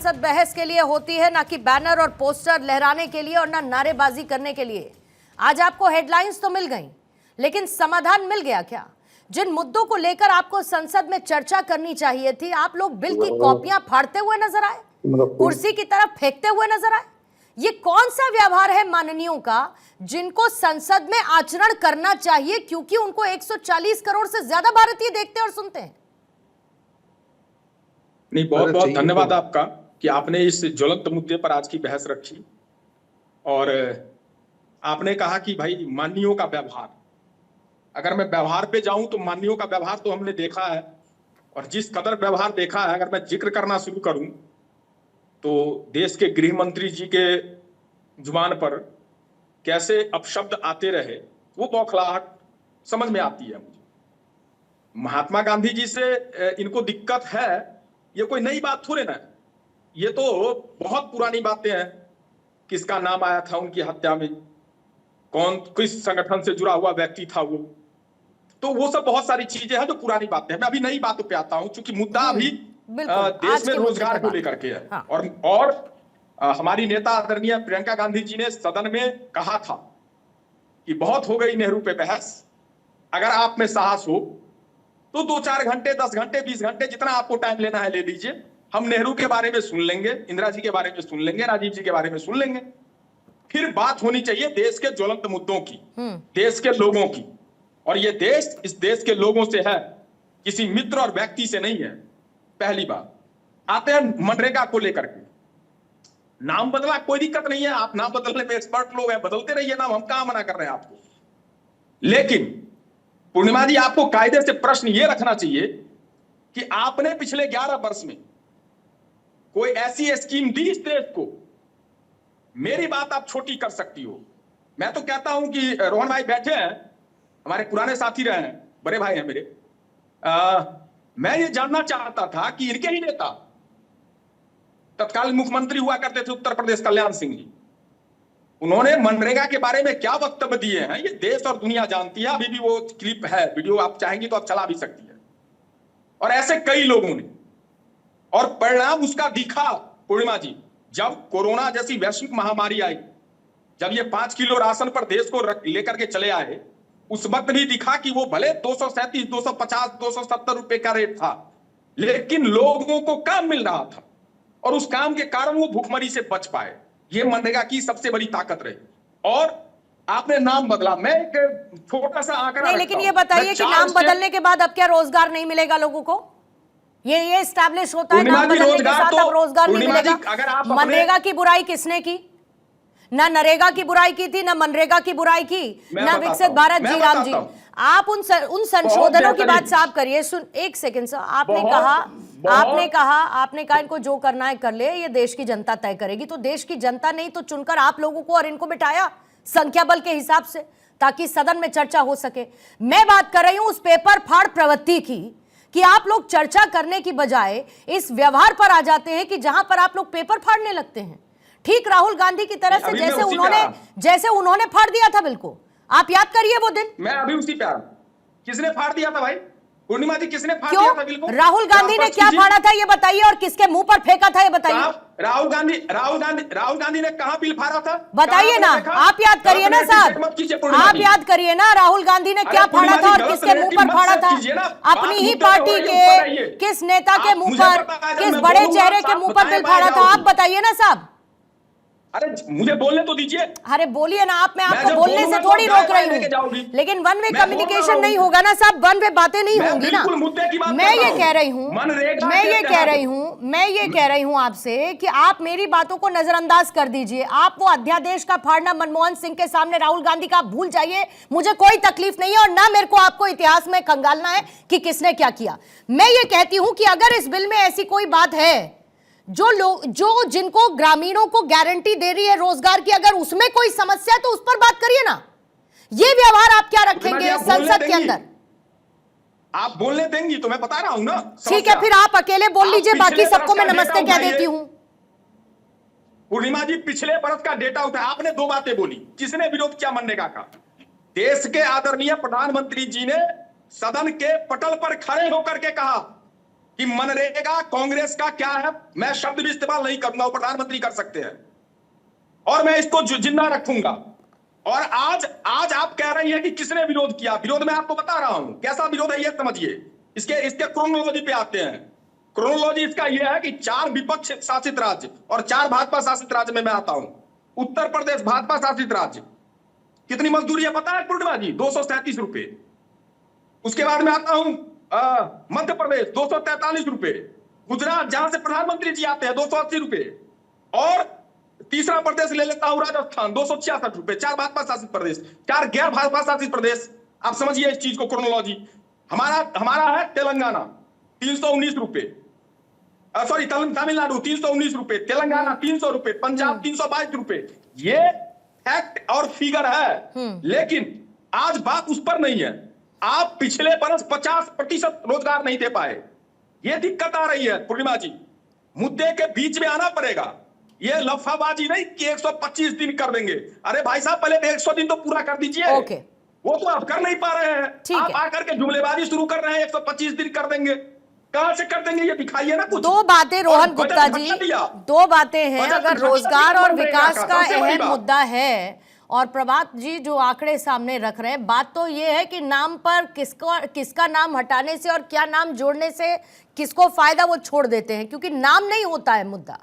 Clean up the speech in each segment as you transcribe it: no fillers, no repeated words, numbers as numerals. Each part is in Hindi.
संसद बहस के लिए होती है, ना कि बैनर और पोस्टर लहराने के लिए और ना नारेबाजी करने के लिए। आज आपको हेडलाइंस तो मिल गई, लेकिन समाधान मिल गया क्या? जिन मुद्दों को लेकर आपको संसद में चर्चा करनी चाहिए थी, आप लोग बिल की कॉपियां फाड़ते हुए नजर आए, कुर्सी की तरफ फेंकते हुए नजर आए। ये कौन सा व्यवहार है माननीयों का, जिनको संसद में आचरण करना चाहिए, क्योंकि उनको 140 करोड़ से ज्यादा भारतीय देखते और सुनते हैं। नहीं, बहुत बहुत धन्यवाद आपका कि आपने इस ज्वलंत मुद्दे पर आज की बहस रखी। और आपने कहा कि भाई माननीयों का व्यवहार, अगर मैं व्यवहार पे जाऊं तो माननीयों का व्यवहार तो हमने देखा है, और जिस कदर व्यवहार देखा है, अगर मैं जिक्र करना शुरू करूं तो देश के गृह मंत्री जी के जुबान पर कैसे अपशब्द आते रहे, वो बौखलाहट समझ में आती है मुझे। महात्मा गांधी जी से इनको दिक्कत है, ये कोई नई बात थोड़े ना, ये तो बहुत पुरानी बातें हैं। किसका नाम आया था उनकी हत्या में, कौन किस संगठन से जुड़ा हुआ व्यक्ति था तो वो सब बहुत सारी चीजें हैं जो पुरानी बातें हैं। मैं अभी नई बातों पे आता हूं, क्योंकि मुद्दा अभी देश में रोजगार को लेकर के है। हाँ। और हमारी नेता आदरणीय प्रियंका गांधी जी ने सदन में कहा था कि बहुत हो गई नेहरू पे बहस, अगर आप में साहस हो तो 2-4 घंटे, 10 घंटे, 20 घंटे, जितना आपको टाइम लेना है ले लीजिए। हम नेहरू के बारे में सुन लेंगे, इंदिरा जी के बारे में सुन लेंगे, राजीव जी के बारे में सुन लेंगे। फिर बात होनी चाहिए देश के ज्वलंत मुद्दों की, देश के लोगों की। और ये देश इस देश के लोगों से है, किसी मित्र और व्यक्ति से नहीं है। पहली बात, आते हैं मनरेगा को लेकर के। नाम बदला, कोई दिक्कत नहीं है, आप नाम बदलने में एक्सपर्ट लोग हैं, बदलते रहिए नाम, हम कहां मना कर रहे हैं आपको। लेकिन पूर्णिमा जी, आपको कायदे से प्रश्न ये रखना चाहिए कि आपने पिछले 11 वर्ष में कोई ऐसी स्कीम दी इस देश को। मेरी बात आप छोटी कर सकती हो, मैं तो कहता हूं कि रोहन भाई बैठे हैं, हमारे पुराने साथी रहे हैं, बड़े भाई हैं मेरे। मैं ये जानना चाहता था कि इनके ही नेता तत्कालीन मुख्यमंत्री हुआ करते थे उत्तर प्रदेश, कल्याण सिंह जी, उन्होंने मनरेगा के बारे में क्या वक्तव्य दिए हैं, ये देश और दुनिया जानती है। अभी भी वो क्लिप है, वीडियो आप चाहेंगी तो आप चला भी सकती है। और ऐसे कई लोगों ने, और परिणाम उसका दिखा पूर्णिमा जी। जब कोरोना जैसी वैश्विक महामारी आई, जब ये 5 किलो राशन पर देश को लेकर के चले आए, उस वक्त भी दिखा कि वो भले 237, 250, 270 रुपए का रेट था, लेकिन लोगों को काम मिल रहा था, और उस काम के कारण वो भूखमरी से बच पाए। ये मनरेगा की सबसे बड़ी ताकत रही। और आपने नाम बदला, मैं एक छोटा सा आंकड़ा नहीं, लेकिन ये बताइए कि नाम बदलने के बाद अब क्या रोजगार नहीं मिलेगा लोगों को? ये एस्टैब्लिश होता है नाम बदलने के साथ अब रोजगार नहीं मिलेगा। मनरेगा की बुराई किसने की? ना नरेगा की बुराई की थी, ना मनरेगा की बुराई की, ना विकसित भारत जी राम जी। आप उन संशोधनों की बात साफ करिए। सुन एक सेकंड सर, आपने कहा इनको जो करना है कर ले, ये देश की जनता तय करेगी। तो देश की जनता ने तो चुनकर आप लोगों को और इनको बिठाया संख्या बल के हिसाब से, ताकि सदन में चर्चा हो सके। मैं बात कर रही हूं उस पेपर फाड़ प्रवृत्ति की, कि आप लोग चर्चा करने की बजाय इस व्यवहार पर आ जाते हैं कि जहां पर आप लोग पेपर फाड़ने लगते हैं। ठीक राहुल गांधी की तरह से, जैसे उन्होंने फाड़ दिया था बिल को। आप याद करिए वो दिन। मैं अभी उसी पे आ रहा हूं। किसने फाड़ दिया था भाई? पूर्णिमा जी, किसने फाड़ दिया था बिल को? राहुल गांधी ने क्या फाड़ा था ये बताइए, और किसके मुंह पर फेंका था ये बताइए। राहुल गांधी ने कहाँ बिल फाड़ा था बताइए ना, आप याद करिए ना साहब, आप याद करिए ना, राहुल गांधी ने क्या फाड़ा था और किसके मुंह पर फाड़ा था? अपनी ही पार्टी के किस नेता के मुंह पर, किस बड़े चेहरे के मुंह पर बिल फाड़ा था? आप बताइए ना साहब। अरे मुझे बोलने तो दीजिए। अरे बोलिए ना, मैं आपको बोलने से थोड़ी रोक रही हूँ, लेकिन वन वे कम्युनिकेशन नहीं होगा ना साहब, वन वे बातें नहीं होंगी ना। मैं ये कह रही हूँ आपसे कि आप मेरी बातों को नजरअंदाज कर दीजिए। आप वो अध्यादेश का फाड़ना मनमोहन सिंह के सामने राहुल गांधी का भूल जाइए, मुझे कोई तकलीफ नहीं है, और ना मेरे को आपको इतिहास में खंगालना है कि किसने क्या किया। मैं ये कहती हूं कि अगर इस बिल में ऐसी कोई बात है जो जिनको ग्रामीणों को गारंटी दे रही है रोजगार की, अगर उसमें कोई समस्या है तो उस पर बात करिए ना। ये व्यवहार आप क्या रखेंगे संसद के अंदर? आप बोलने देंगी तो मैं बता रहा हूं ना। ठीक है, फिर आप अकेले बोल लीजिए, बाकी सबको मैं नमस्ते कह देती हूं। पूर्णिमा जी, पिछले बरस का डेटा उठाया, आपने 2 बातें बोली। किसने विरोध किया मनरेगा का? देश के आदरणीय प्रधानमंत्री जी ने सदन के पटल पर खड़े होकर के कहा कि मनरेगा कांग्रेस का क्या है, मैं शब्द भी इस्तेमाल नहीं करूंगा, वो प्रधानमंत्री कर सकते हैं, और मैं इसको जिंदा रखूंगा। और आज आज आप कह रही हैं कि किसने विरोध किया। विरोध मैं आपको बता रहा हूं कैसा विरोध है, ये समझिए। इसके इसके क्रोनोलॉजी पे आते हैं। क्रोनोलॉजी इसका यह है कि 4 विपक्ष शासित राज्य और 4 भाजपा शासित राज्य में मैं आता हूं। उत्तर प्रदेश भाजपा शासित राज्य, कितनी मजदूरी है पता है पूर्णिमा जी? 237 रुपए। उसके बाद में आता हूं मध्य प्रदेश, 243 रुपए। गुजरात जहां से प्रधानमंत्री जी आते हैं, 280 रुपए। और तीसरा प्रदेश ले लेता हूं राजस्थान, 266 रुपए। 4 भाजपा शासित प्रदेश, 4 गैर भाजपा शासित प्रदेश। आप समझिए इस चीज को, क्रोनोलॉजी। हमारा है तेलंगाना, 319 रुपए। सॉरी, तमिलनाडु 319 रुपए, तेलंगाना 300 रुपए, पंजाब 322 रुपए। ये फैक्ट और फिगर है। लेकिन आज बात उस पर नहीं है। आप पिछले बरस 50% रोजगार नहीं दे पाए, ये दिक्कत आ रही है पूर्णिमा जी। मुद्दे के बीच में आना पड़ेगा। ये लफाबाजी नहीं कि 125 दिन कर देंगे। अरे भाई साहब, पहले 100 दिन तो पूरा कर दीजिए। ओके, वो तो आप कर नहीं पा रहे हैं। आप आकर के जुमलेबाजी शुरू कर रहे हैं, 125 दिन कर देंगे। कहां से कर देंगे, ये दिखाइए ना कुछ। 2 बातें रोहन गुप्ता जी, 2 बातें हैं। अगर रोजगार और विकास का अहम मुद्दा है और प्रभात जी जो आंकड़े सामने रख रहे हैं, बात तो ये है कि नाम पर किसका नाम हटाने से और क्या नाम जोड़ने से किसको फायदा, वो छोड़ देते हैं, क्योंकि नाम नहीं होता है मुद्दा।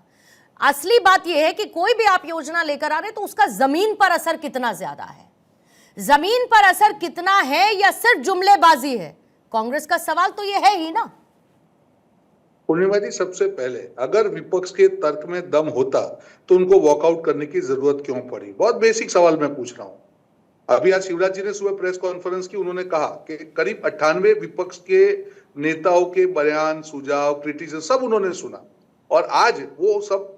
असली बात यह है कि कोई भी आप योजना लेकर आ रहे हैं तो उसका जमीन पर असर कितना ज्यादा है, जमीन पर असर कितना है, या सिर्फ जुमलेबाजी है। कांग्रेस का सवाल तो यह है ही ना। पूर्णिमा जी, सबसे पहले अगर विपक्ष के तर्क में दम होता तो उनको वॉकआउट करने की जरूरत क्यों पड़ी? बहुत बेसिक सवाल मैं पूछ रहा हूं। अभी आज शिवराज जी ने सुबह प्रेस कॉन्फ्रेंस की, उन्होंने कहा कि करीब 98 विपक्ष के नेताओं के बयान, सुझाव, क्रिटिसिज्म सब उन्होंने सुना, और आज वो सब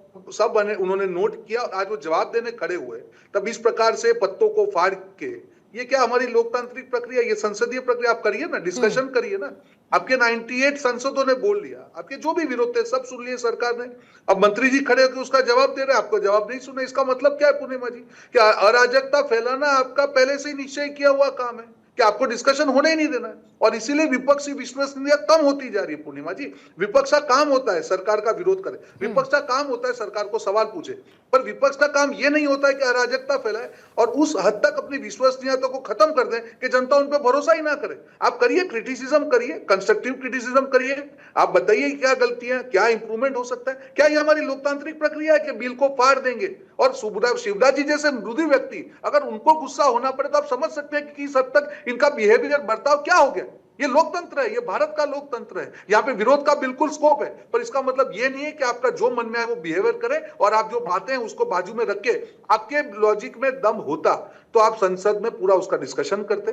उन्होंने नोट किया, और आज वो जवाब देने खड़े हुए। तब इस प्रकार से पत्तों को फाड़ के, ये क्या हमारी लोकतांत्रिक प्रक्रिया, ये संसदीय प्रक्रिया? आप करिए ना, डिस्कशन करिए ना। आपके 98 सांसदों ने बोल लिया, आपके जो भी विरोध थे सब सुन लिए सरकार ने। अब मंत्री जी खड़े होकर उसका जवाब दे रहे हैं, आपको जवाब नहीं सुने। इसका मतलब क्या है पूर्णिमा जी? क्या अराजकता फैलाना आपका पहले से ही निश्चय किया हुआ काम है कि आपको डिस्कशन होने ही नहीं देना है? और इसीलिए विपक्ष की विश्वसनीयता कम होती जा रही है पूर्णिमा जी। विपक्ष का काम होता है सरकार का विरोध करे, विपक्ष का काम होता है सरकार को सवाल पूछे, पर विपक्ष का काम यह नहीं होता है कि अराजकता फैलाए और उस हद तक अपनी विश्वसनीयता को खत्म कर दें कि जनता उन पर भरोसा ही ना करे। आप करिए, क्रिटिसिज्म करिए, कंस्ट्रक्टिव क्रिटिसिज्म करिए। आप बताइए क्या गलतियां, क्या इंप्रूवमेंट हो सकता है। क्या ये हमारी लोकतांत्रिक प्रक्रिया है कि बिल को फाड़ देंगे? और शिवराज जी जैसे मृदु व्यक्ति, अगर उनको गुस्सा होना पड़े तो आप समझ सकते हैं कि किस हद तक इनका बिहेवियर, बर्ताव क्या हो गया। ये लोकतंत्र है, ये भारत का लोकतंत्र है। यहाँ पे विरोध का बिल्कुल स्कोप है, पर इसका मतलब ये नहीं है कि आपका जो मन में है वो बिहेवियर करें, और आप जो बातें हैं उसको बाजू में रख के, आपके लॉजिक में दम होता तो आप संसद में पूरा उसका डिस्कशन करते।